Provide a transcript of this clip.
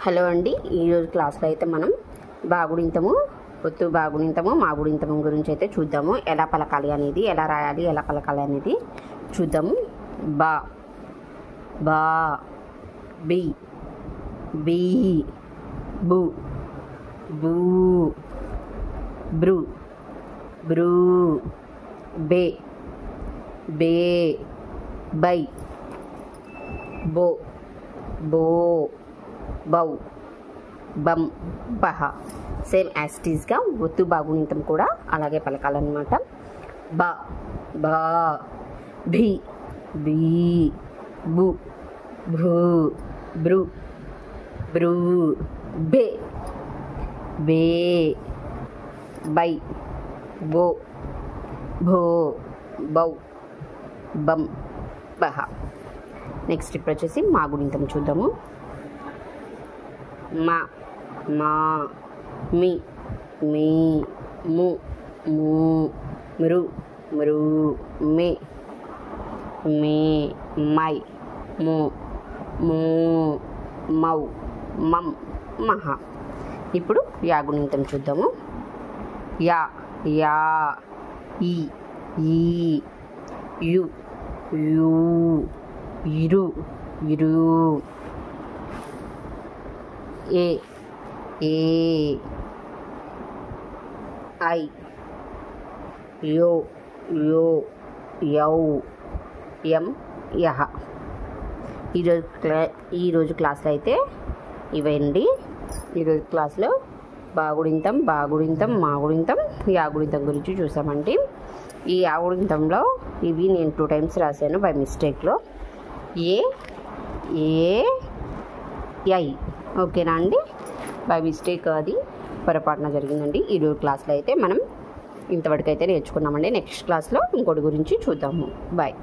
Hello అండి, ఈరోజు క్లాస్లో అయితే మనం బాగుడింతము, ఒత్తు బాగుడింతము, మాగుడింతము గురించి అయితే చూద్దాము. ఎలా పలకాలి అనేది, ఎలా రాయాలి, ఎలా పలకాలి అనేది చూద్దాము. బా బా, బి బీ, బు బూ, బ్రు బ్రూ, బే బే, బై, బో బో, బౌ, బం, బహ. సేమ్ యాస్టీస్గా ఒత్తు బాగునింతం కూడా అలాగే పలకాలన్నమాట. బా బా, భీ బీ, బు భూ, బ్రు బ్రూ, బే బే, బై, బో భో, బౌ, బం, బహ. నెక్స్ట్ ఇప్పుడు వచ్చేసి మా గుణింతం చూద్దాము. మా మా, మీ మీ, ము మూ, మృ మృ, మే మే, మై ము మూ, మౌ మం, మహ. ఇప్పుడు యా గుణింతం చూద్దాము. యా యా, ఈ ఈ, యు యూ, ఇరు ఇరు, ఏ ఏ, ఐ యో యో, యౌ యం, యహ. ఈరోజు క్లాస్లో అయితే ఇవండి. ఈరోజు క్లాస్లో బాగుడింతం, బాగుడింతం, మాగుడింతం, యాగుడింతం గురించి చూసామండి. ఈ యాగుడింతంలో ఇవి నేను 2 times రాశాను బై మిస్టేక్లో. A A, I. ఓకేనా అండి? బై మిస్టేక్ అది పొరపాటున జరిగిందండి. ఈరోజు క్లాస్లో అయితే మనం ఇంతవరకు అయితే నేర్చుకున్నామండి. నెక్స్ట్ క్లాస్లో ఇంకోటి గురించి చూద్దాము. బాయ్.